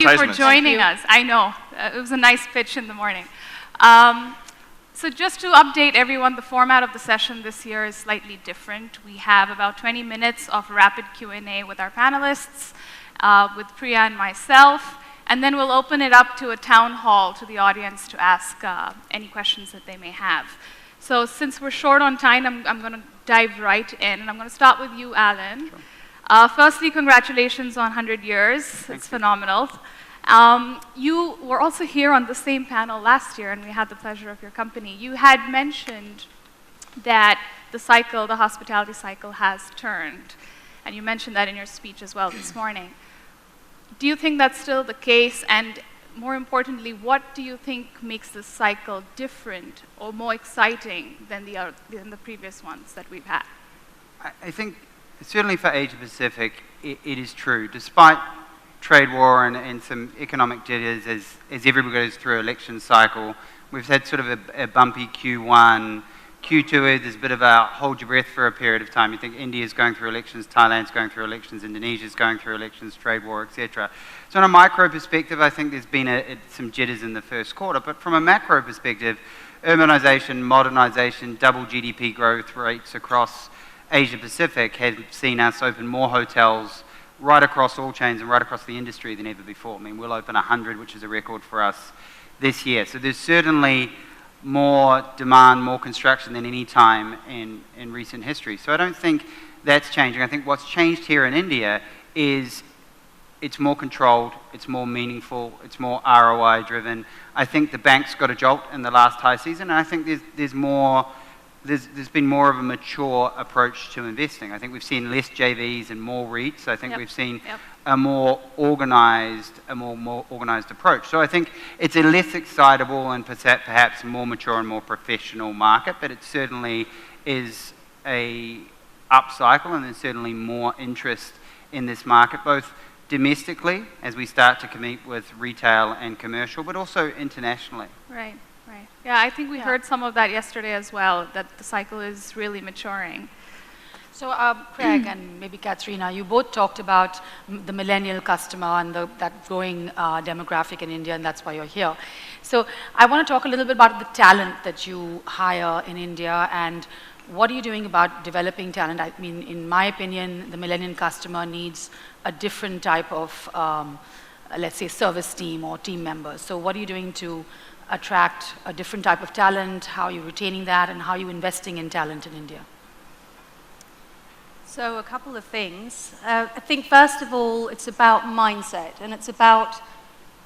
Thank you for joining us. I know, it was a nice pitch in the morning. So just to update everyone, the format of the session this year is slightly different. We have about 20 minutes of rapid Q&A with our panelists, with Priya and myself, and then we'll open it up to a town hall to the audience to ask any questions that they may have. So since we're short on time, I'm going to dive right in, and I'm going to start with you, Alan. Sure. Firstly, congratulations on 100 years. It's phenomenal. You were also here on the same panel last year, and we had the pleasure of your company. You had mentioned that the cycle, the hospitality cycle, has turned, and you mentioned that in your speech as well this morning. Do you think that's still the case? And more importantly, what do you think makes this cycle different or more exciting than the previous ones that we've had? I think certainly for Asia Pacific, it is true. Despite trade war and some economic jitters as everybody goes through election cycle, we've had sort of a bumpy Q1. Q2 is a bit of a hold your breath for a period of time. You think India's going through elections, Thailand's going through elections, Indonesia's going through elections, trade war, etc. So on a micro perspective, I think there's been some jitters in the first quarter. But from a macro perspective, urbanization, modernization, double GDP growth rates across Asia Pacific have seen us open more hotels right across all chains and right across the industry than ever before. I mean, we'll open 100, which is a record for us this year. So there's certainly more demand, more construction than any time in recent history. So I don't think that's changing. I think what's changed here in India is it's more controlled, it's more meaningful, it's more ROI driven. I think the banks got a jolt in the last high season, and I think there's been more of a mature approach to investing. I think we've seen less JVs and more REITs. I think we've seen a more organized approach. So I think it's a less excitable and perhaps more mature and more professional market, but it certainly is a upcycle, and there's certainly more interest in this market, both domestically as we start to compete with retail and commercial, but also internationally. Right. Right. Yeah, I think we heard some of that yesterday as well, that the cycle is really maturing. So Craig and maybe Katrina, you both talked about the millennial customer and that growing demographic in India, and that's why you're here. So I want to talk a little bit about the talent that you hire in India, and what are you doing about developing talent? I mean, in my opinion, the millennial customer needs a different type of, let's say, service team or team members. So what are you doing to attract a different type of talent? How are you retaining that, and how are you investing in talent in India? So a couple of things. I think first of all, it's about mindset, and it's about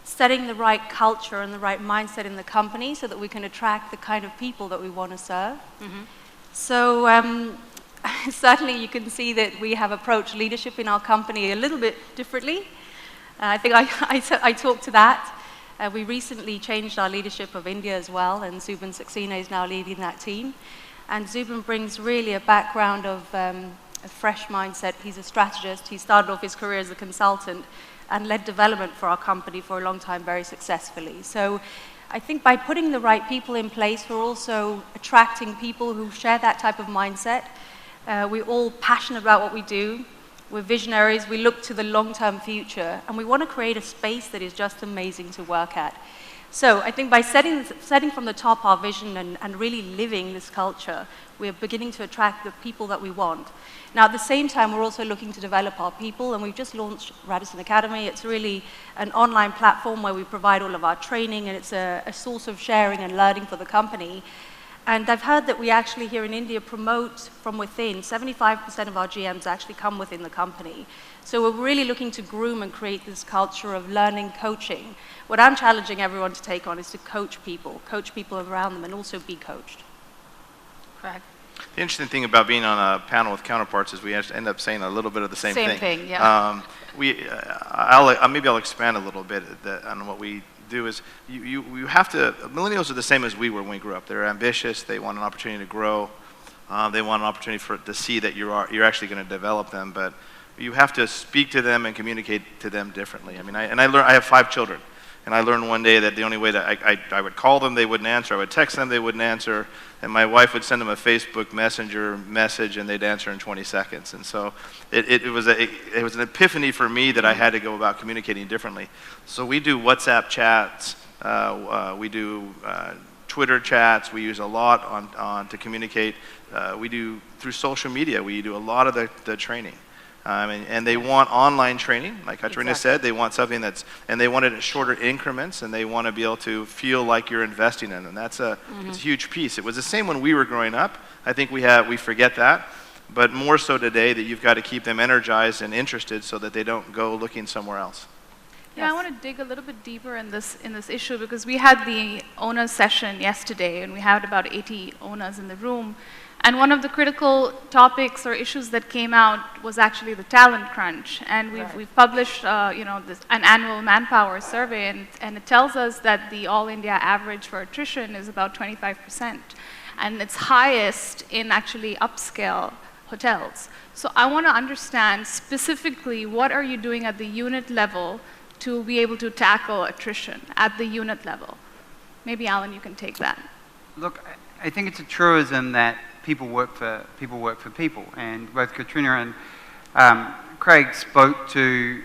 setting the right culture and the right mindset in the company so that we can attract the kind of people that we want to serve. Mm-hmm. So certainly you can see that we have approached leadership in our company a little bit differently. I think I talked to that. We recently changed our leadership of India as well, and Zubin Saxena is now leading that team. And Zubin brings really a background of a fresh mindset. He's a strategist. He started off his career as a consultant and led development for our company for a long time very successfully. So I think by putting the right people in place, we're also attracting people who share that type of mindset. We're all passionate about what we do. We're visionaries, we look to the long-term future, and we want to create a space that is just amazing to work at. So I think by setting from the top our vision and really living this culture, we're beginning to attract the people that we want. Now at the same time, we're also looking to develop our people, and we've just launched Radisson Academy. It's really an online platform where we provide all of our training, and it's a source of sharing and learning for the company. And I've heard that we actually here in India promote from within. 75% of our GMs actually come within the company. So we're really looking to groom and create this culture of learning, coaching. What I'm challenging everyone to take on is to coach people around them, and also be coached. Correct. The interesting thing about being on a panel with counterparts is we end up saying a little bit of the same thing. Same thing, yeah. Maybe I'll expand a little bit on what we do is you have to, millennials are the same as we were when we grew up. They're ambitious, they want an opportunity to grow, they want an opportunity to see that you're actually going to develop them, but you have to speak to them and communicate to them differently. I mean, I have 5 children, And I learned one day that the only way that I would call them, they wouldn't answer. I would text them, they wouldn't answer. And my wife would send them a Facebook Messenger message, and they'd answer in 20 seconds. And so it was an epiphany for me that I had to go about communicating differently. So we do WhatsApp chats, we do Twitter chats. We use a lot to communicate. We do through social media. We do a lot of the training. And they want online training, like Katrina said. They want something and they want it in shorter increments, and they want to be able to feel like you're investing in them. That's it's a huge piece. It was the same when we were growing up. I think we forget that, but more so today, that you've got to keep them energized and interested so that they don't go looking somewhere else. Yeah, I want to dig a little bit deeper in this issue, because we had the owners session yesterday, and we had about 80 owners in the room. And one of the critical topics or issues that came out was actually the talent crunch. And we've published an annual manpower survey, and it tells us that the all India average for attrition is about 25%. And it's highest in actually upscale hotels. So I want to understand specifically, what are you doing at the unit level to be able to tackle attrition at the unit level? Maybe Alan, you can take that. Look, I think it's a truism that people work for people, and both Katrina and Craig spoke to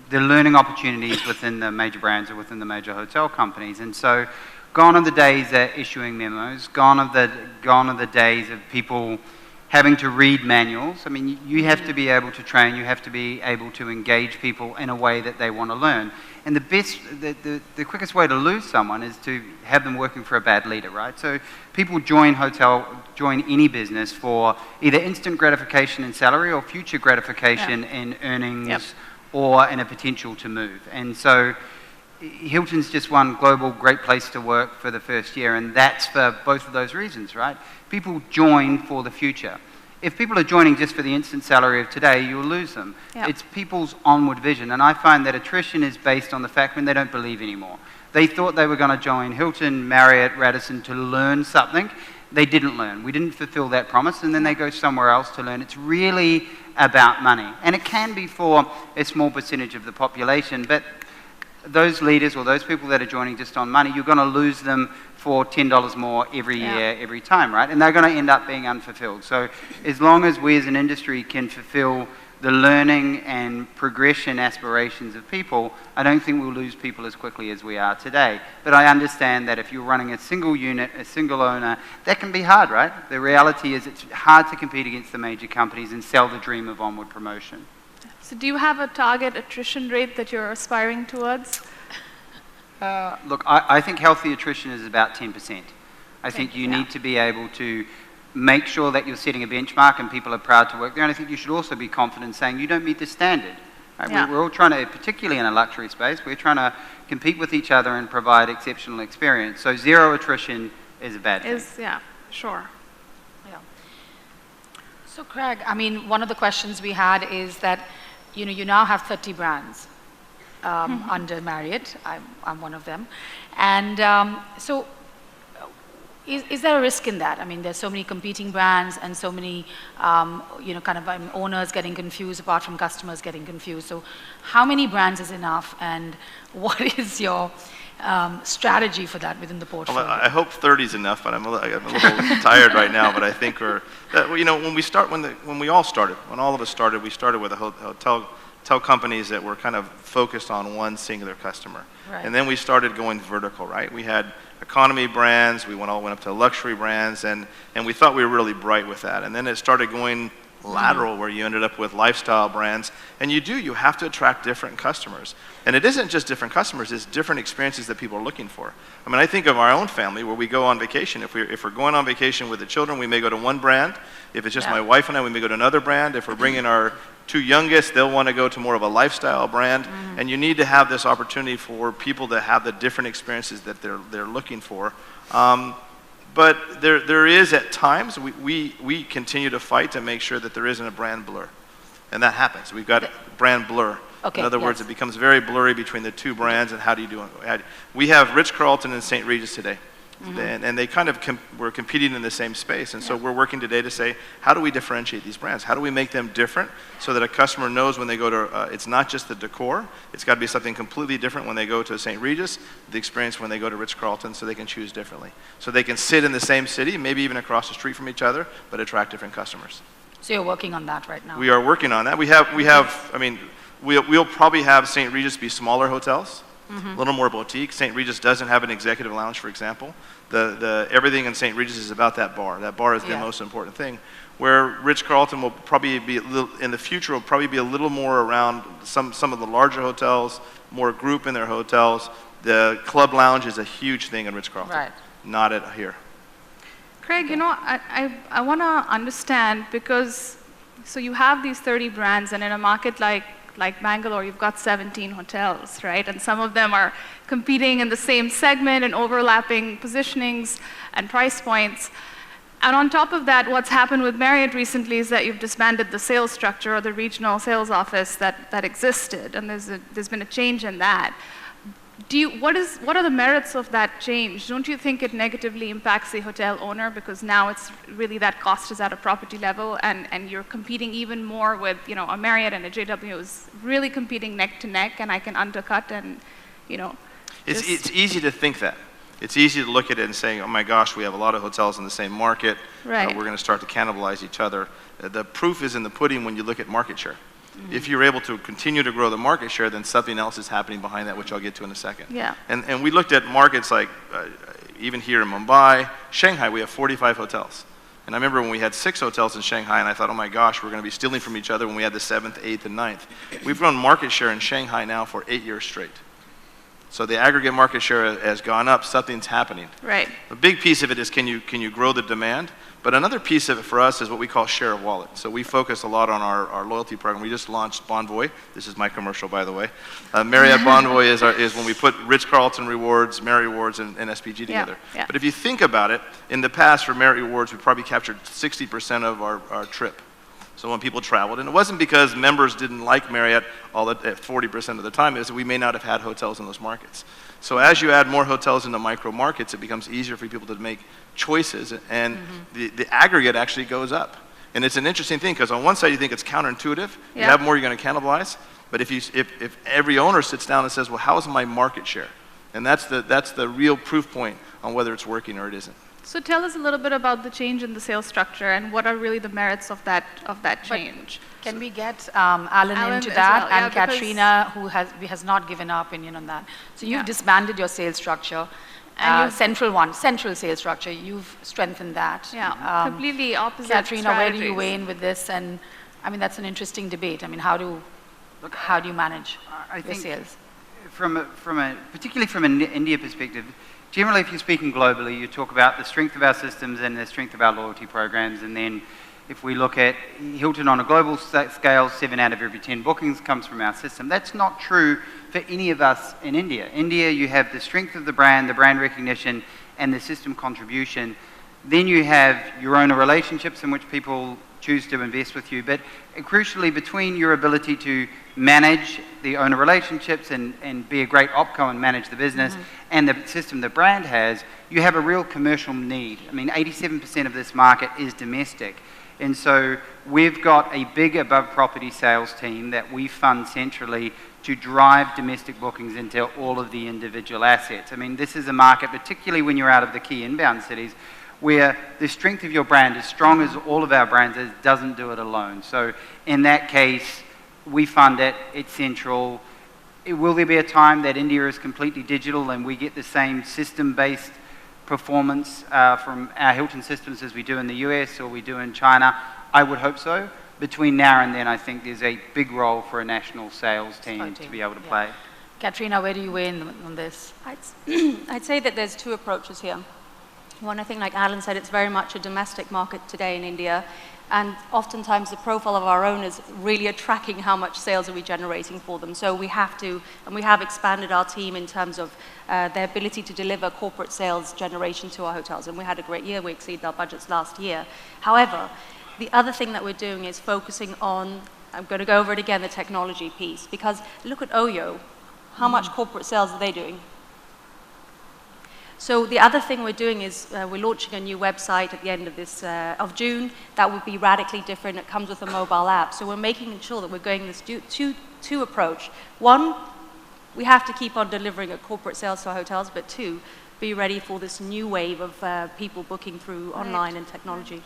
the learning opportunities within the major brands or within the major hotel companies. And so, gone are the days of issuing memos. Gone are the days of people having to read manuals. I mean, you have to be able to train. You have to be able to engage people in a way that they want to learn. And the quickest way to lose someone is to have them working for a bad leader, right? So people join any business for either instant gratification in salary or future gratification in earnings or in a potential to move. And so Hilton's just won Global Great Place to Work for the first year, and that's for both of those reasons, right? People join for the future. If people are joining just for the instant salary of today, you'll lose them. Yep. It's people's onward vision, and I find that attrition is based on the fact when they don't believe anymore. They thought they were going to join Hilton, Marriott, Radisson to learn something. They didn't learn. We didn't fulfill that promise, and then they go somewhere else to learn. It's really about money, and it can be for a small percentage of the population, but those leaders or those people that are joining just on money, you're going to lose them for $10 more every year, every time, right? And they're going to end up being unfulfilled. So as long as we as an industry can fulfill the learning and progression aspirations of people, I don't think we'll lose people as quickly as we are today. But I understand that if you're running a single unit, a single owner, that can be hard, right? The reality is it's hard to compete against the major companies and sell the dream of onward promotion. So do you have a target attrition rate that you're aspiring towards? Look, I think healthy attrition is about 10%. I think you need to be able to make sure that you're setting a benchmark and people are proud to work there. And I think you should also be confident saying you don't meet the standard. Right? Yeah. We're all trying to, particularly in a luxury space, we're trying to compete with each other and provide exceptional experience. So zero attrition is a bad thing. Yeah, sure. Yeah. So Craig, I mean, one of the questions we had is that, you now have 30 brands. Under Marriott, I'm one of them, and so is there a risk in that? I mean, there's so many competing brands and so many, owners getting confused apart from customers getting confused. So, how many brands is enough, and what is your strategy for that within the portfolio? Well, I hope 30 is enough, but I'm a little tired right now. But I think when we all started, when all of us started, we started with a hotel companies that were kind of focused on one singular customer. Right. And then we started going vertical, right? We had economy brands, we went up to luxury brands, and we thought we were really bright with that. And then it started going lateral, where you ended up with lifestyle brands. And you have to attract different customers. And it isn't just different customers, it's different experiences that people are looking for. I mean, I think of our own family where we go on vacation. If we're going on vacation with the children, we may go to one brand. If it's just my wife and I, we may go to another brand. If we're bringing our two youngest, they'll want to go to more of a lifestyle brand. And you need to have this opportunity for people to have the different experiences that they're looking for. But there is, at times, we continue to fight to make sure that there isn't a brand blur. And that happens. We've got brand blur. Okay, in other words, it becomes very blurry between the two brands, and how do you do it? We have Ritz-Carlton and St. Regis today. And they kind of were competing in the same space. And so we're working today to say, how do we differentiate these brands? How do we make them different so that a customer knows when they go to, it's not just the decor, it's got to be something completely different when they go to St. Regis, the experience when they go to Ritz-Carlton, so they can choose differently. So they can sit in the same city, maybe even across the street from each other, but attract different customers. So you're working on that right now? We are working on that. I mean, we'll probably have St. Regis be smaller hotels. A little more boutique. St. Regis doesn't have an executive lounge, for example. Everything in St. Regis is about that bar. That bar is the most important thing. Where Ritz-Carlton will probably be in the future will probably be a little more around some of the larger hotels, more group in their hotels. The club lounge is a huge thing in Ritz-Carlton. Right. Not at here. Craig, you know, I want to understand, because so you have these 30 brands, and in a market like Bangalore, you've got 17 hotels, right? And some of them are competing in the same segment and overlapping positionings and price points. And on top of that, what's happened with Marriott recently is that you've disbanded the sales structure or the regional sales office that existed, and there's been a change in that. What are the merits of that change? Don't you think it negatively impacts the hotel owner, because now it's really that cost is at a property level, and you're competing even more with, you know, a Marriott and a JW is really competing neck to neck, and I can undercut and, you know. It's easy to think that. It's easy to look at it and say, oh my gosh, we have a lot of hotels in the same market. Right. We're going to start to cannibalize each other. The proof is in the pudding when you look at market share. If you're able to continue to grow the market share, then something else is happening behind that, which I'll get to in a second. Yeah. And we looked at markets like, even here in Mumbai, Shanghai, we have 45 hotels. And I remember when we had 6 hotels in Shanghai, and I thought, oh my gosh, we're going to be stealing from each other when we had the 7th, 8th, and 9th. We've grown market share in Shanghai now for 8 years straight. So the aggregate market share has gone up, something's happening. Right. A big piece of it is can you grow the demand? But another piece of it for us is what we call share of wallet. So we focus a lot on our loyalty program. We just launched Bonvoy. This is my commercial, by the way. Marriott Bonvoy is when we put Ritz-Carlton Rewards, Marriott Rewards, and SPG together. Yeah. But if you think about it, in the past for Marriott Rewards, we probably captured 60% of our trip. So when people traveled, and it wasn't because members didn't like Marriott all at 40% of the time, it was that we may not have had hotels in those markets. So as you add more hotels into micro markets, it becomes easier for people to make choices, and the aggregate actually goes up. And it's an interesting thing, because on one side you think it's counterintuitive. You have more, you're going to cannibalize. But if every owner sits down and says, well, how is my market share? And that's the real proof point on whether it's working or it isn't. So tell us a little bit about the change in the sales structure, and what are really the merits of that change. Can we get Alan into that, well, and Katrina, who has not given our opinion on that? So you've disbanded your sales structure, and central sales structure. You've strengthened that. Yeah, completely opposite Katrina, where do you strategies. weigh in with this? And I mean, that's an interesting debate. I mean, how do you manage your sales? Particularly from an India perspective, generally, if you're speaking globally, you talk about the strength of our systems and the strength of our loyalty programs. And then if we look at Hilton on a global scale, 7 out of every 10 bookings comes from our system. That's not true for any of us in India. India, you have the strength of the brand recognition, and the system contribution. Then you have your owner relationships in which people choose to invest with you. But crucially, between your ability to manage the owner relationships and be a great opco and manage the business, and the system the brand has, you have a real commercial need. I mean, 87% of this market is domestic. And so we've got a big above property sales team that we fund centrally to drive domestic bookings into all of the individual assets. I mean, this is a market, particularly when you're out of the key inbound cities, where the strength of your brand, as strong as all of our brands is, doesn't do it alone. So in that case, we fund it, it's central. Will there be a time that India is completely digital and we get the same system-based performance from our Hilton systems as we do in the US or we do in China? I would hope so. Between now and then, I think there's a big role for a national sales team to be able to play. Katrina, where do you weigh in on this? I'd say that there's 2 approaches here. One, I think, like Alan said, it's very much a domestic market today in India, and oftentimes the profile of our owners really are tracking how much sales are we generating for them. So we have to, and we have expanded our team in terms of their ability to deliver corporate sales generation to our hotels, and we had a great year. We exceeded our budgets last year. However, the other thing that we're doing is focusing on, I'm going to go over it again, the technology piece, because look at OYO. How much corporate sales are they doing? So the other thing we're doing is we're launching a new website at the end of this of June that will be radically different. It comes with a mobile app. So we're making sure that we're going this two approach. One, we have to keep on delivering a corporate sales to our hotels, but two, be ready for this new wave of people booking through online and technology.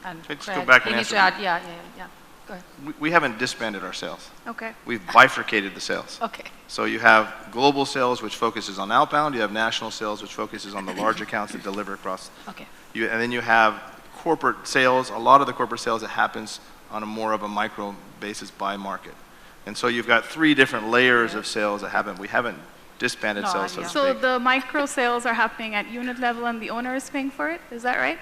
And Let's Craig, go back and you need answer. to add, yeah. Go ahead. We haven't disbanded our sales. Okay. We've bifurcated the sales. Okay. So you have global sales, which focuses on outbound. You have national sales, which focuses on the large accounts that deliver across. Okay. And then you have corporate sales. A lot of the corporate sales that happens on a more of a micro basis by market. And so you've got 3 different layers of sales that happen. We haven't disbanded sales, so to So speak. the micro sales are happening at unit level and the owner is paying for it? Is that right?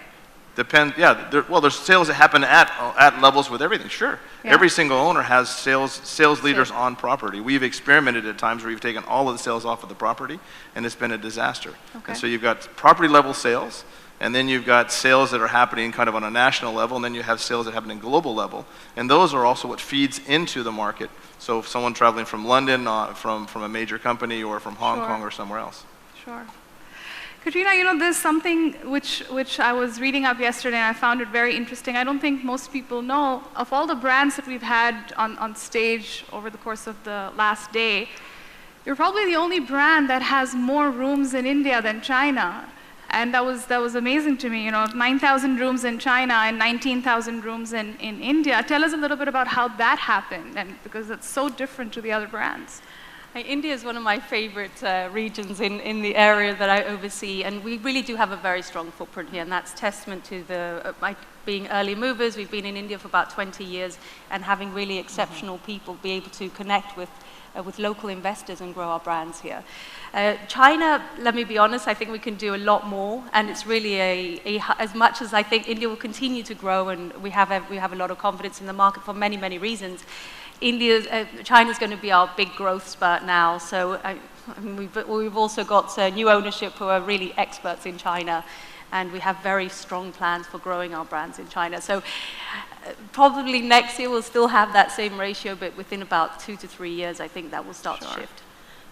There's sales that happen at levels with everything, sure. Yeah. Every single owner has sales leaders on property. We've experimented at times where we've taken all of the sales off of the property, and it's been a disaster. Okay. And so you've got property level sales, and then you've got sales that are happening kind of on a national level, and then you have sales that happen in global level. And those are also what feeds into the market. So if someone traveling from London, from a major company, or from Hong Sure. Kong or somewhere else. Sure. Katrina, you know, there's something which I was reading up yesterday and I found it very interesting. I don't think most people know. Of all the brands that we've had on stage over the course of the last day, you're probably the only brand that has more rooms in India than China. And that was amazing to me, you know, 9,000 rooms in China and 19,000 rooms in India. Tell us a little bit about how that happened, and because it's so different to the other brands. India is one of my favorite regions in the area that I oversee, and we really do have a very strong footprint here, and that's testament to my being early movers. We've been in India for about 20 years, and having really exceptional people be able to connect with local investors and grow our brands here. China, let me be honest, I think we can do a lot more, and it's really as much as I think India will continue to grow, and we have a lot of confidence in the market for many, many reasons. China's going to be our big growth spurt now, so we've also got new ownership who are really experts in China, and we have very strong plans for growing our brands in China. So probably next year we'll still have that same ratio, but within about 2 to 3 years, I think that will start to shift.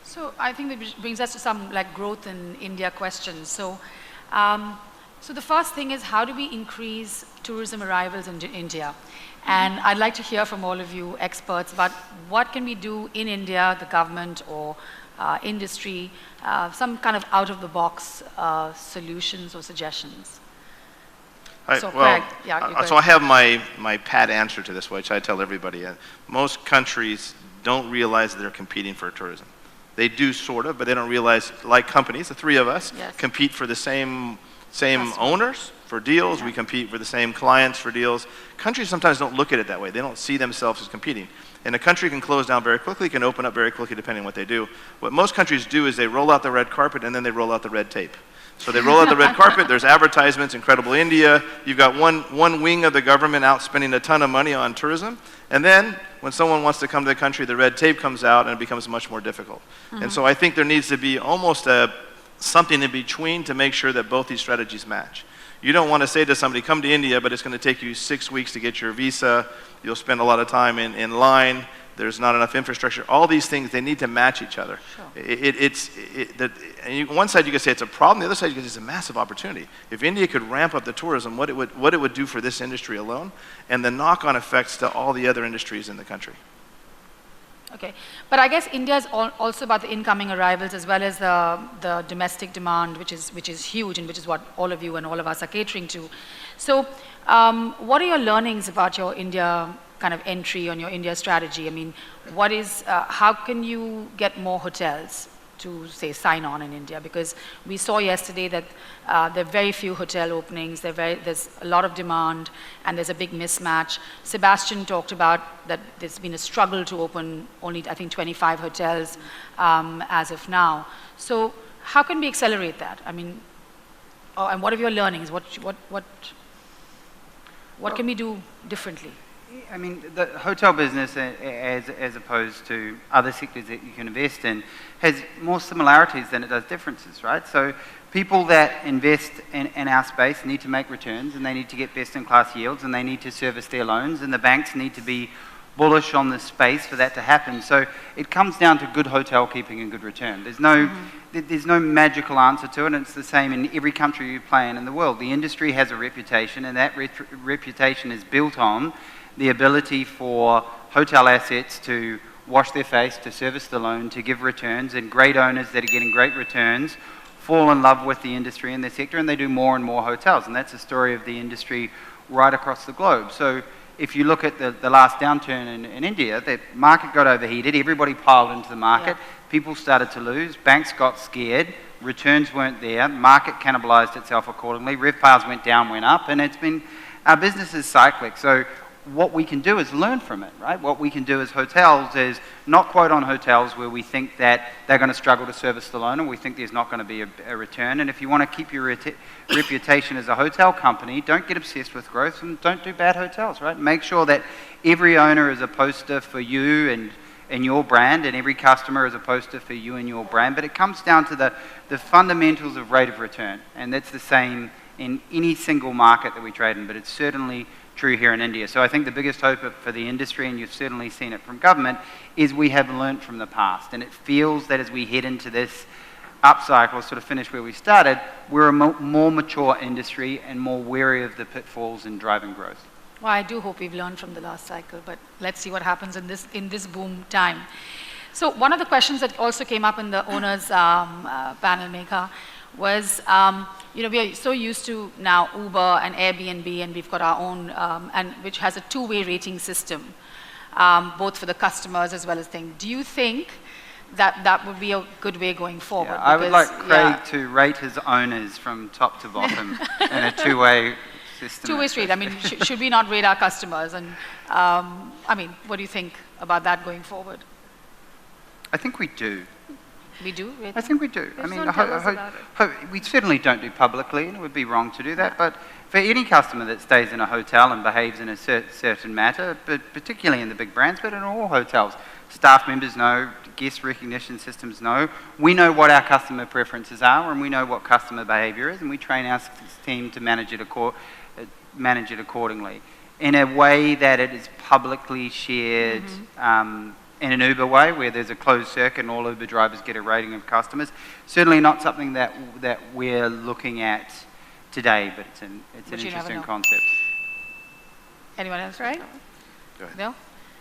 So I think that brings us to some growth in India questions. So, so the first thing is, how do we increase tourism arrivals into India? And I'd like to hear from all of you experts about what can we do in India, the government or industry, some kind of out-of-the-box solutions or suggestions. Craig, so I have my pat answer to this, which I tell everybody. Most countries don't realize that they're competing for tourism. They do sort of, but they don't realize, like companies, the 3 of us compete for the same owners for deals. We compete for the same clients for deals. Countries sometimes don't look at it that way. They don't see themselves as competing. And a country can close down very quickly, can open up very quickly depending on what they do. What most countries do is they roll out the red carpet and then they roll out the red tape. So they roll out the red carpet, there's advertisements, Incredible India. You've got one wing of the government out spending a ton of money on tourism. And then when someone wants to come to the country, the red tape comes out and it becomes much more difficult. And so I think there needs to be almost something in between to make sure that both these strategies match. You don't want to say to somebody, come to India, but it's going to take you 6 weeks to get your visa. You'll spend a lot of time in line. There's not enough infrastructure. All these things, they need to match each other. Sure. One side you could say it's a problem. The other side you could say it's a massive opportunity. If India could ramp up the tourism, what it would do for this industry alone, and the knock-on effects to all the other industries in the country. Okay, but I guess India is also about the incoming arrivals as well as the domestic demand, which is huge and which is what all of you and all of us are catering to. So, what are your learnings about your India kind of entry on your India strategy? I mean, how can you get more hotels to, say, sign on in India? Because we saw yesterday that there are very few hotel openings, there's a lot of demand, and there's a big mismatch. Sebastian talked about that there's been a struggle to open only, I think, 25 hotels as of now. So how can we accelerate that? I mean, and what are your learnings? What can we do differently? I mean, the hotel business, as opposed to other sectors that you can invest in, has more similarities than it does differences, right? So people that invest in our space need to make returns, and they need to get best-in-class yields, and they need to service their loans, and the banks need to be bullish on this space for that to happen. So it comes down to good hotel keeping and good return. There's no magical answer to it, and it's the same in every country you play in the world. The industry has a reputation, and that reputation is built on the ability for hotel assets to wash their face, to service the loan, to give returns, and great owners that are getting great returns fall in love with the industry and their sector, and they do more and more hotels. And that's the story of the industry right across the globe. So if you look at the last downturn in India, the market got overheated, everybody piled into the market, people started to lose, banks got scared, returns weren't there, market cannibalized itself accordingly, RevPARs went down, went up, and our business is cyclic. So what we can do is learn from it, right? What we can do as hotels is not quote on hotels where we think that they're going to struggle to service the loan and we think there's not going to be a return. And if you want to keep your reputation as a hotel company, don't get obsessed with growth and don't do bad hotels, right? Make sure that every owner is a poster for you and your brand, and every customer is a poster for you and your brand. But it comes down to the fundamentals of rate of return, and that's the same in any single market that we trade in, but it's certainly true here in India. So I think the biggest hope for the industry, and you've certainly seen it from government, is we have learnt from the past. And it feels that as we head into this upcycle, sort of finish where we started, we're a more mature industry and more wary of the pitfalls in driving growth. Well, I do hope we've learned from the last cycle, but let's see what happens in this boom time. So one of the questions that also came up in the owners panel, Megha, was, we are so used to now Uber and Airbnb, and we've got our own, and which has a two-way rating system, both for the customers as well as things. Do you think that would be a good way going forward? Yeah, I would like Craig to rate his owners from top to bottom in a two-way system. Two-way street. I mean, should we not rate our customers? And what do you think about that going forward? I think we do. We do? I think we do. We certainly don't do publicly, and it would be wrong to do that. But for any customer that stays in a hotel and behaves in a certain manner, but particularly in the big brands, but in all hotels, staff members know, guest recognition systems know. We know what our customer preferences are, and we know what customer behaviour is, and we train our team to manage it accordingly in a way that it is publicly shared. In an Uber way, where there's a closed circuit and all Uber drivers get a rating of customers. Certainly not something that we're looking at today, but it's an interesting concept. Anyone else? Right? Go ahead. No?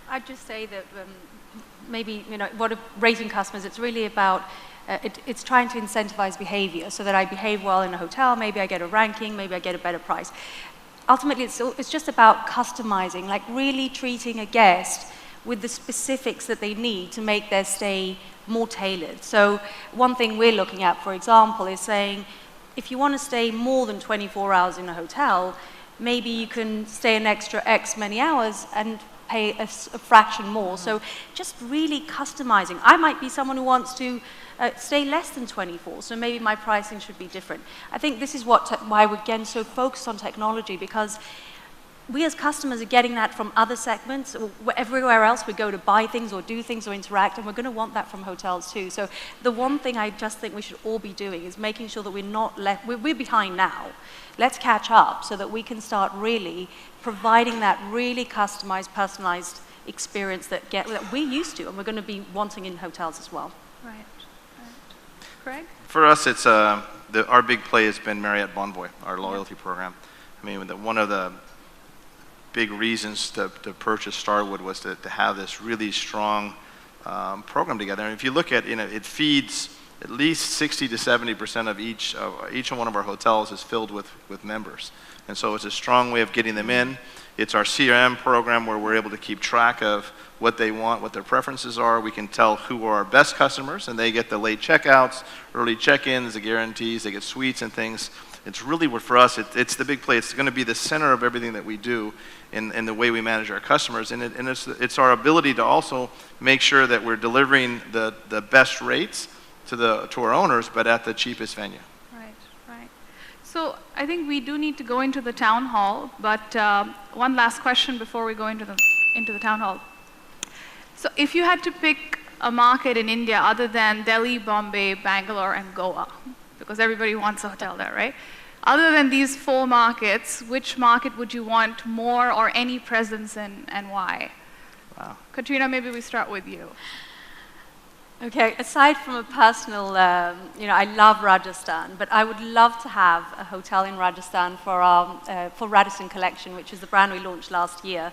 I'd just say that maybe, what rating customers, it's really about, it's trying to incentivize behavior so that I behave well in a hotel, maybe I get a ranking, maybe I get a better price. Ultimately, it's just about customizing, like really treating a guest with the specifics that they need to make their stay more tailored. So one thing we're looking at, for example, is saying, if you want to stay more than 24 hours in a hotel, maybe you can stay an extra X many hours and pay a fraction more. So just really customizing. I might be someone who wants to stay less than 24, so maybe my pricing should be different. I think this is why we're again so focused on technology, because we as customers are getting that from other segments. Everywhere else we go to buy things or do things or interact, and we're going to want that from hotels too. So the one thing I just think we should all be doing is making sure that we're not left, we're behind now. Let's catch up so that we can start really providing that really customized, personalized experience that we're used to and we're going to be wanting in hotels as well. Right. Craig? For us, it's our big play has been Marriott Bonvoy, our loyalty program. I mean, one of the big reasons to purchase Starwood was to have this really strong program together. And if you look at, it feeds at least 60 to 70% of each one of our hotels is filled with members. And so it's a strong way of getting them in. It's our CRM program where we're able to keep track of what they want, what their preferences are. We can tell who are our best customers, and they get the late checkouts, early check-ins, the guarantees, they get suites and things. It's really, for us, it's the big play. It's going to be the center of everything that we do in the way we manage our customers. And it's our ability to also make sure that we're delivering the best rates to our owners, but at the cheapest venue. Right. So I think we do need to go into the town hall, but one last question before we go into the town hall. So if you had to pick a market in India other than Delhi, Bombay, Bangalore, and Goa, because everybody wants a hotel there, right? Other than these 4 markets, which market would you want more or any presence in, and why? Wow. Katrina, maybe we start with you. Okay, aside from a personal, I love Rajasthan, but I would love to have a hotel in Rajasthan for our for Radisson Collection, which is the brand we launched last year.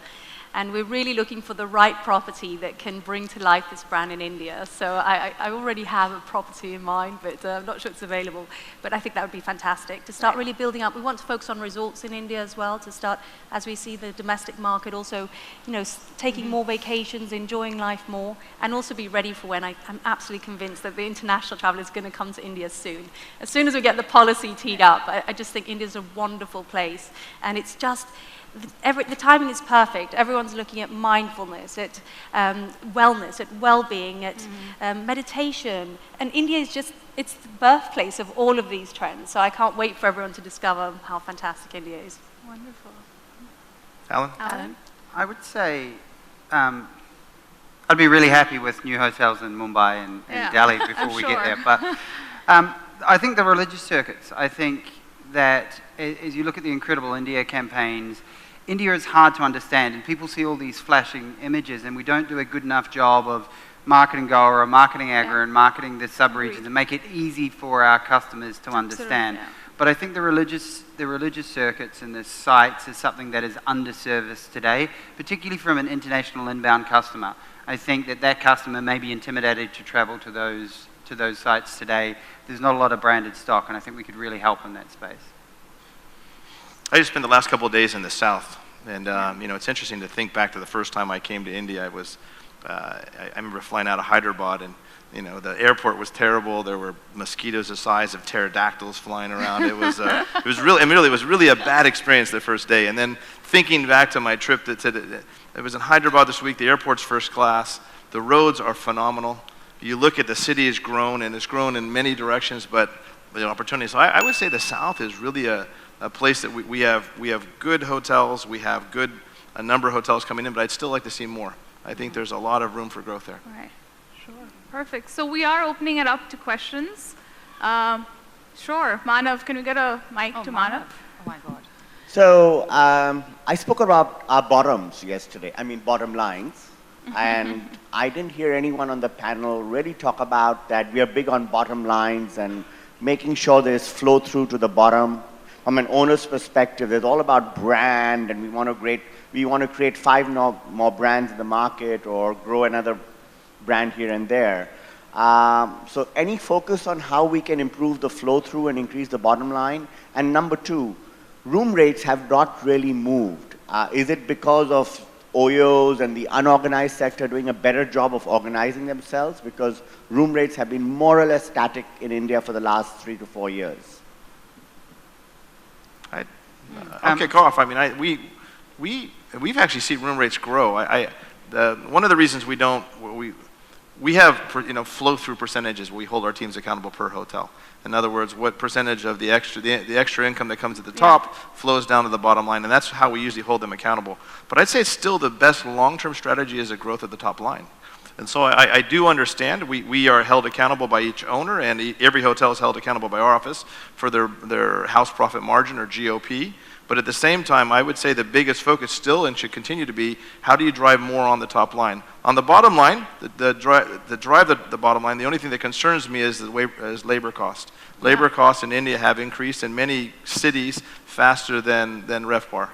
And we're really looking for the right property that can bring to life this brand in India. So I already have a property in mind, but I'm not sure it's available. But I think that would be fantastic to start really building up. We want to focus on resorts in India as well, to start, as we see the domestic market also, taking more vacations, enjoying life more, and also be ready for when I'm absolutely convinced that the international travel is going to come to India soon. As soon as we get the policy teed up, I just think India's a wonderful place. And it's just, the timing is perfect. Everyone's looking at mindfulness, at wellness, at well-being, at meditation. And India is just, it's the birthplace of all of these trends. So I can't wait for everyone to discover how fantastic India is. Wonderful. Alan? I would say I'd be really happy with new hotels in Mumbai and Delhi before we get there. But I think the religious circuits, I think that as you look at the Incredible India campaigns, India is hard to understand, and people see all these flashing images, and we don't do a good enough job of marketing Goa or marketing Agra and marketing the sub-regions and make it easy for our customers to understand. But I think the religious circuits and the sites is something that is underserviced today, particularly from an international inbound customer. I think that customer may be intimidated to travel to those sites today. There's not a lot of branded stock, and I think we could really help in that space. I just spent the last couple of days in the south, and it's interesting to think back to the first time I came to India. I remember flying out of Hyderabad, and the airport was terrible. There were mosquitoes the size of pterodactyls flying around. It was really a bad experience the first day. And then thinking back to my trip I was in Hyderabad this week. The airport's first class. The roads are phenomenal. You look at the city has grown, and it's grown in many directions, but the opportunities. So I would say the south is really a place that we have good hotels. We have a number of hotels coming in, but I'd still like to see more. I think there's a lot of room for growth there. Right. Sure. Perfect. So we are opening it up to questions. Sure. Manav, can we get a mic to Manav? Oh my God. So I spoke about our bottoms yesterday, bottom lines. And I didn't hear anyone on the panel really talk about that we are big on bottom lines and making sure there's flow through to the bottom. From an owner's perspective, it's all about brand, and we want to create 5 more brands in the market or grow another brand here and there. So any focus on how we can improve the flow through and increase the bottom line? And number 2, room rates have not really moved. Is it because of OYOs and the unorganized sector doing a better job of organizing themselves? Because room rates have been more or less static in India for the last 3 to 4 years. I'll kick off. We've actually seen room rates grow. One of the reasons we have flow through percentages. We hold our teams accountable per hotel. In other words, what percentage of the extra income that comes at the top flows down to the bottom line, and that's how we usually hold them accountable. But I'd say it's still the best long-term strategy is a growth at the top line. And so I do understand we are held accountable by each owner, and every hotel is held accountable by our office for their house profit margin or GOP. But at the same time, I would say the biggest focus still and should continue to be how do you drive more on the top line. On the bottom line, the bottom line, the only thing that concerns me is labor cost. Labor costs in India have increased in many cities faster than RevPAR.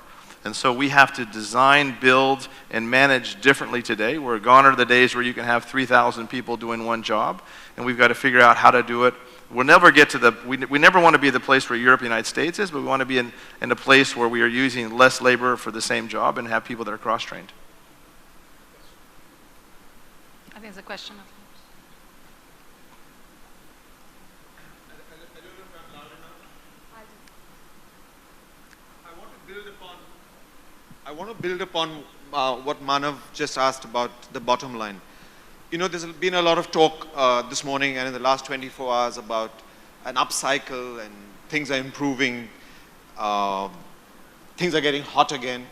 And so we have to design, build, and manage differently today. We're gone are the days where you can have 3,000 people doing one job, and we've got to figure out how to do it. We'll never get to we never want to be the place where Europe and the United States is, but we want to be in a place where we are using less labor for the same job and have people that are cross-trained. I think it's a question of... I want to build upon what Manav just asked about the bottom line. There's been a lot of talk this morning and in the last 24 hours about an upcycle and things are improving, things are getting hot again.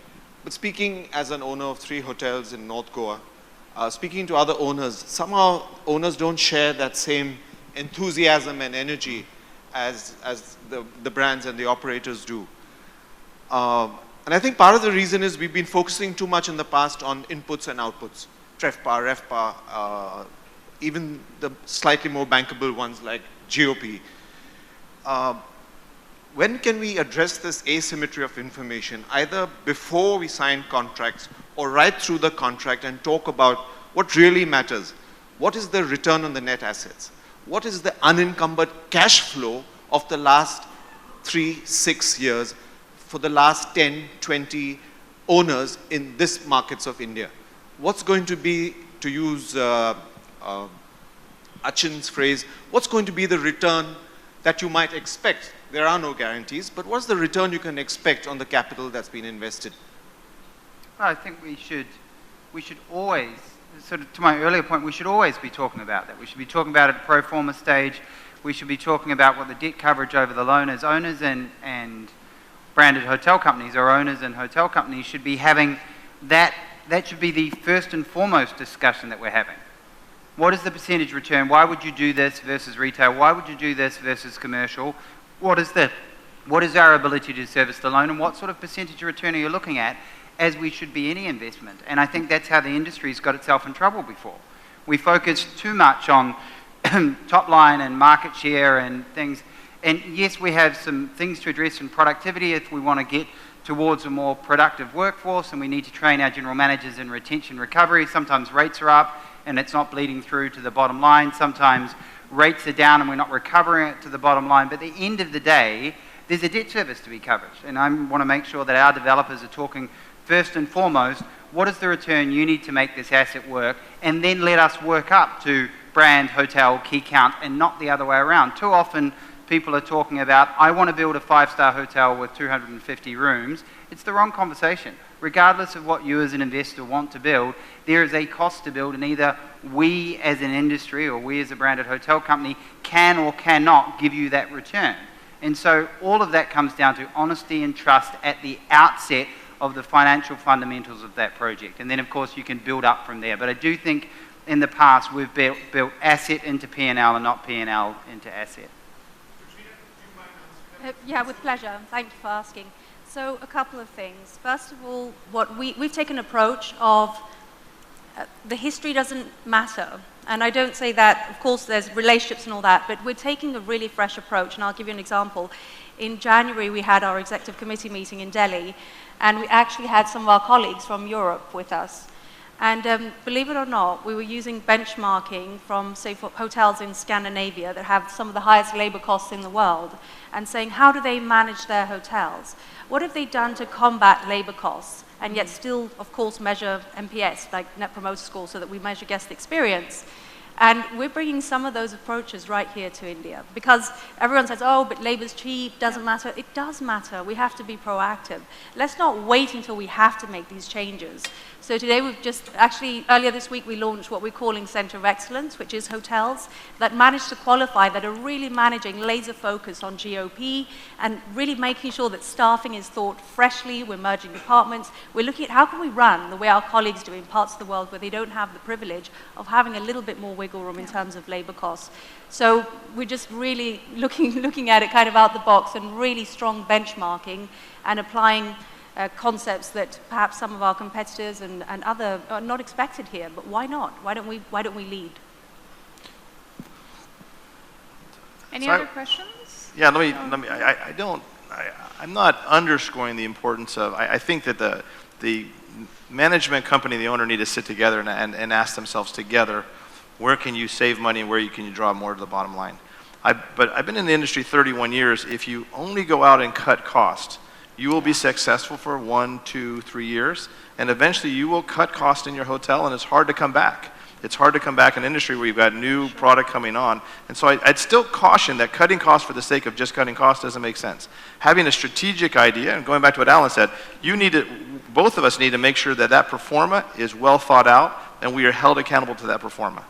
But speaking as an owner of 3 hotels in North Goa, speaking to other owners, somehow owners don't share that same enthusiasm and energy as the brands and the operators do. And I think part of the reason is we've been focusing too much in the past on inputs and outputs, TREFPA, REFPA, even the slightly more bankable ones like GOP. When can we address this asymmetry of information, either before we sign contracts or right through the contract, and talk about what really matters? What is the return on the net assets? What is the unencumbered cash flow of the last 3-6 years for the last 10-20 owners in this markets of India? What's going to be, to use Achin's phrase, what's going to be the return that you might expect? There are no guarantees, but what's the return you can expect on the capital that's been invested? I think we should always, sort of to my earlier point, we should always be talking about that. We should be talking about it at pro forma stage. We should be talking about what the debt coverage over the loan is. Owners and branded hotel companies, or owners and hotel companies, should be having that. That should be the first and foremost discussion that we're having. What is the percentage return? Why would you do this versus retail? Why would you do this versus commercial? What is our ability to service the loan, and what sort of percentage return are you looking at, as we should be any investment? And I think that's how the industry's got itself in trouble before. We focused too much on top line and market share and things. And yes, we have some things to address in productivity if we want to get towards a more productive workforce, and we need to train our general managers in retention recovery. Sometimes rates are up and it's not bleeding through to the bottom line. Sometimes rates are down and we're not recovering it to the bottom line. But at the end of the day, there's a debt service to be covered. And I want to make sure that our developers are talking first and foremost, what is the return you need to make this asset work? And then let us work up to brand, hotel, key count, and not the other way around. Too often people are talking about, I want to build a 5-star hotel with 250 rooms. It's the wrong conversation. Regardless of what you as an investor want to build, there is a cost to build, and either we as an industry or we as a branded hotel company can or cannot give you that return. And so all of that comes down to honesty and trust at the outset of the financial fundamentals of that project. And then of course you can build up from there. But I do think in the past we've built asset into P&L and not P&L into asset. Yeah, with pleasure. Thank you for asking. So a couple of things. First of all, we've taken an approach of the history doesn't matter. And I don't say that, of course, there's relationships and all that, but we're taking a really fresh approach. And I'll give you an example. In January, we had our executive committee meeting in Delhi, and we actually had some of our colleagues from Europe with us. And believe it or not, we were using benchmarking from, say, for hotels in Scandinavia that have some of the highest labor costs in the world, and saying, how do they manage their hotels? What have they done to combat labor costs, and yet still, of course, measure NPS, like Net Promoter Score, so that we measure guest experience? And we're bringing some of those approaches right here to India. Because everyone says, oh, but labor's cheap, doesn't matter. It does matter. We have to be proactive. Let's not wait until we have to make these changes. So today we've just, actually earlier this week we launched what we're calling Center of Excellence, which is hotels that manage to qualify, that are really managing laser focus on GOP and really making sure that staffing is thought freshly. We're merging departments. We're looking at how can we run the way our colleagues do in parts of the world where they don't have the privilege of having a little bit more wiggle room in terms of labor costs. So we're just really looking at it kind of out the box, and really strong benchmarking and applying concepts that perhaps some of our competitors and other are not expected here. But why not? Why don't we lead? Any other questions? Yeah, I'm not underscoring the importance of, I think that the management company, the owner, need to sit together and ask themselves together, where can you save money and where can you draw more to the bottom line? But I've been in the industry 31 years. If you only go out and cut costs, you will be successful for 1, 2, 3 years, and eventually you will cut costs in your hotel, and it's hard to come back. It's hard to come back in an industry where you've got new product coming on. And so I'd still caution that cutting costs for the sake of just cutting costs doesn't make sense. Having a strategic idea, and going back to what Alan said, both of us need to make sure that that pro forma is well thought out, and we are held accountable to that pro forma.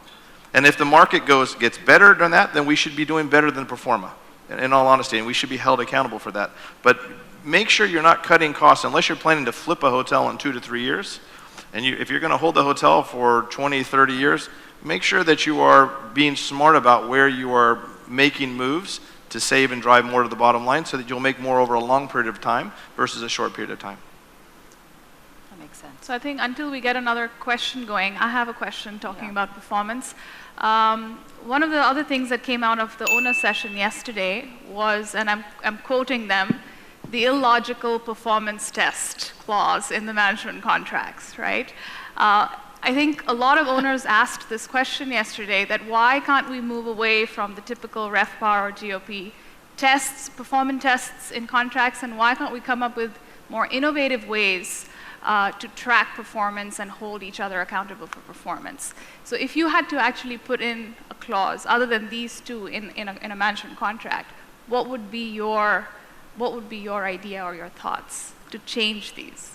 And if the market gets better than that, then we should be doing better than pro forma, in all honesty, and we should be held accountable for that. But make sure you're not cutting costs unless you're planning to flip a hotel in 2 to 3 years. And if you're going to hold the hotel for 20, 30 years, make sure that you are being smart about where you are making moves to save and drive more to the bottom line, so that you'll make more over a long period of time versus a short period of time. makes sense. So I think until we get another question going, I have a question talking about performance. One of the other things that came out of the owner session yesterday was, and I'm quoting them, the illogical performance test clause in the management contracts, right? I think a lot of owners asked this question yesterday, that why can't we move away from the typical REFPAR or GOP tests, performance tests in contracts, and why can't we come up with more innovative ways to track performance and hold each other accountable for performance? So if you had to actually put in a clause other than these two in a management contract, what would be your idea or your thoughts to change these?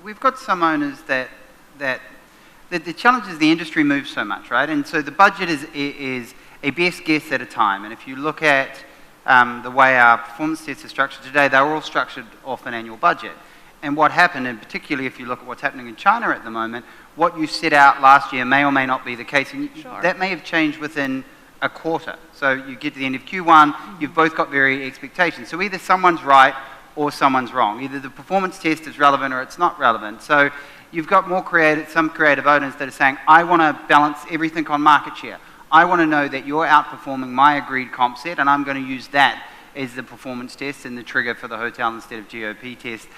We've got some owners that the challenge is the industry moves so much, right? And so the budget is a best guess at a time. And if you look at the way our performance tests are structured today, they're all structured off an annual budget. And what happened, and particularly if you look at what's happening in China at the moment, what you set out last year may or may not be the case. And that may have changed within a quarter. So you get to the end of Q1, you've both got varying expectations. So either someone's right or someone's wrong. Either the performance test is relevant or it's not relevant. So you've got some creative owners that are saying, I want to balance everything on market share. I want to know that you're outperforming my agreed comp set, and I'm going to use that as the performance test and the trigger for the hotel instead of GOP test.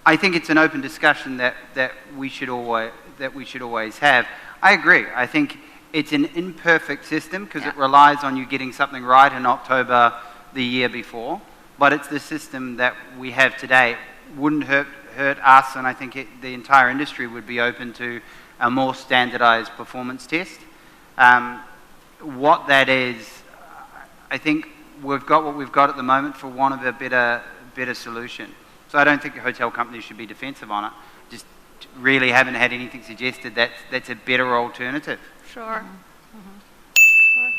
I think it's an open discussion that we should always have. I agree. I think it's an imperfect system because it relies on you getting something right in October the year before, but it's the system that we have today. It wouldn't hurt us, and I think the entire industry would be open to a more standardized performance test. What that is, I think we've got what we've got at the moment for want of a better solution. So I don't think the hotel companies should be defensive on it. Just really haven't had anything suggested that's a better alternative. Sure. Sure.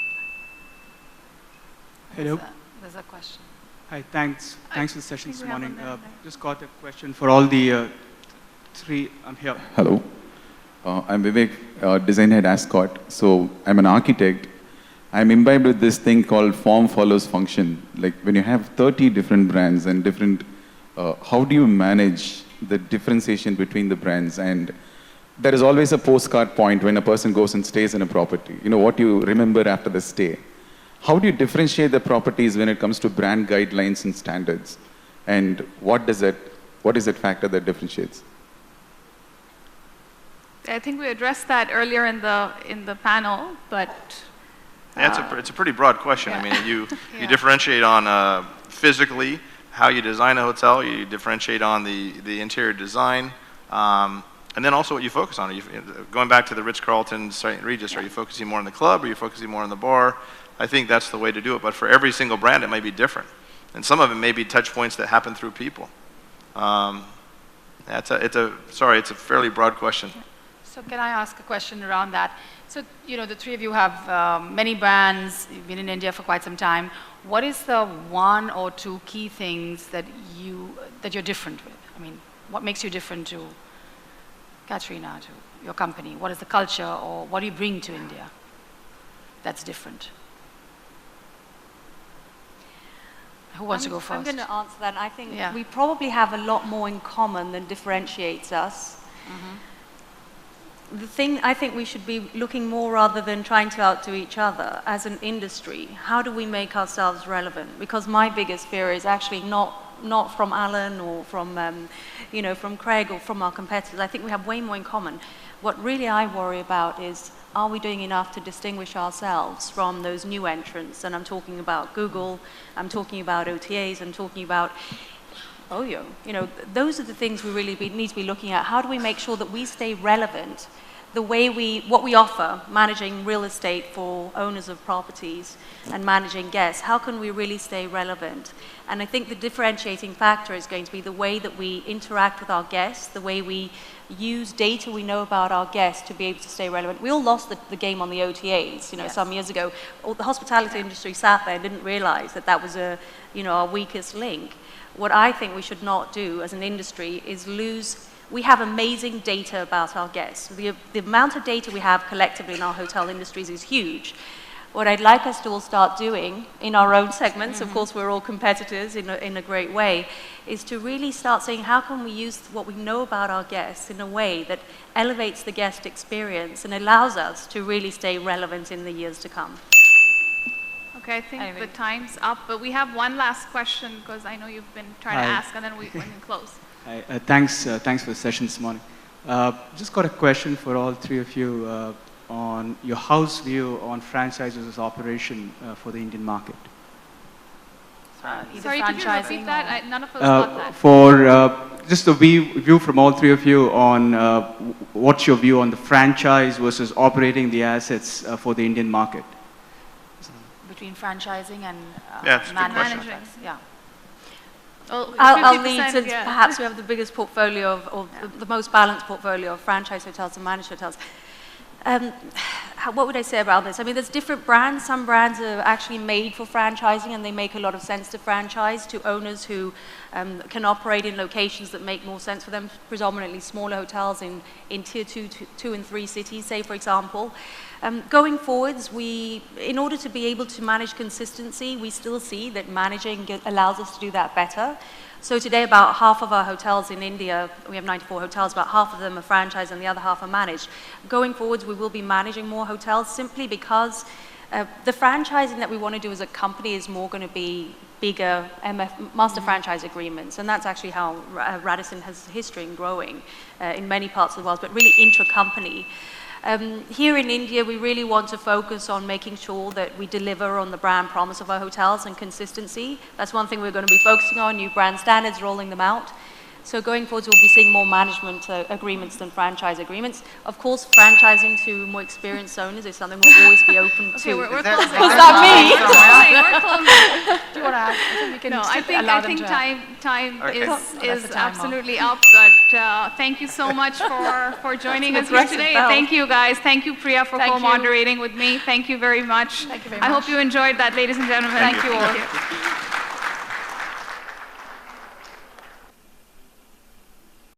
Hello. There's a question. Hi, thanks for the session this morning. Just got a question for all the three. I'm here. Hello. I'm Vivek, design head Ascot. So I'm an architect. I'm imbibed with this thing called form follows function. Like when you have 30 different brands and different, how do you manage the differentiation between the brands? And there is always a postcard point when a person goes and stays in a property. You know, what you remember after the stay. How do you differentiate the properties when it comes to brand guidelines and standards? And what is that factor that differentiates? I think we addressed that earlier in the panel, but it's a pretty broad question. Yeah. I mean, you differentiate on physically how you design a hotel. You differentiate on the interior design, and then also what you focus on. Going back to the Ritz-Carlton, St. Regis, are you focusing more on the club? Or are you focusing more on the bar? I think that's the way to do it. But for every single brand, it may be different, and some of it may be touch points that happen through people. It's a fairly broad question. So can I ask a question around that? So, you know, the three of you have many brands, you've been in India for quite some time. What is the one or two key things that you're different with? I mean, what makes you different to Katrina, to your company? What is the culture, or what do you bring to India that's different? Who wants to go first? I'm going to answer that. I think we probably have a lot more in common than differentiates us. The thing I think we should be looking more, rather than trying to outdo each other as an industry, how do we make ourselves relevant? Because my biggest fear is actually not from Alan or from from Craig or from our competitors. I think we have way more in common. What really I worry about is, are we doing enough to distinguish ourselves from those new entrants? And I'm talking about Google, I'm talking about OTAs, I'm talking about OYO. You know, those are the things we really need to be looking at. How do we make sure that we stay relevant? The way what we offer, managing real estate for owners of properties and managing guests, how can we really stay relevant? And I think the differentiating factor is going to be the way that we interact with our guests, the way we use data we know about our guests to be able to stay relevant. We all lost the game on the OTAs, some years ago. The hospitality industry sat there and didn't realize that was our weakest link. What I think we should not do as an industry is lose. We have amazing data about our guests. The amount of data we have collectively in our hotel industries is huge. What I'd like us to all start doing in our own segments, of course we're all competitors in a great way, is to really start saying how can we use what we know about our guests in a way that elevates the guest experience and allows us to really stay relevant in the years to come. Okay, I think the time's up, but we have one last question because I know you've been trying to ask, and then we can close. Hi, thanks for the session this morning. Just got a question for all three of you on your house view on franchise versus operation for the Indian market. Sorry, could you repeat that? None of us got that. For just a view from all three of you on what's your view on the franchise versus operating the assets for the Indian market? Between franchising and management. Yeah. Well, I'll lead since perhaps we have the biggest portfolio or the most balanced portfolio of franchise hotels and managed hotels. What would I say about this? I mean, there's different brands. Some brands are actually made for franchising and they make a lot of sense to franchise to owners who can operate in locations that make more sense for them, predominantly smaller hotels in tier 2 and 3 cities, say, for example. Going forwards, in order to be able to manage consistency, we still see that managing allows us to do that better. So today, about half of our hotels in India, we have 94 hotels, about half of them are franchised and the other half are managed. Going forwards, we will be managing more hotels simply because the franchising that we want to do as a company is more going to be bigger master franchise agreements, and that's actually how Radisson has history in growing in many parts of the world, but really intra-company. Here in India, we really want to focus on making sure that we deliver on the brand promise of our hotels and consistency. That's one thing we're going to be focusing on, new brand standards, rolling them out. So going forward, we'll be seeing more management agreements than franchise agreements. Of course, franchising to more experienced owners is something we'll always be open to. Okay, we're closing. Was that me? We're closing. Do you want to add? I think we can I think time is absolutely up, but thank you so much for joining us here today. Thank you, guys. Thank you, Priya, for co-moderating with me. Thank you very much. Thank you very I much. hope you enjoyed that, ladies and gentlemen. Thank you all. Thank you.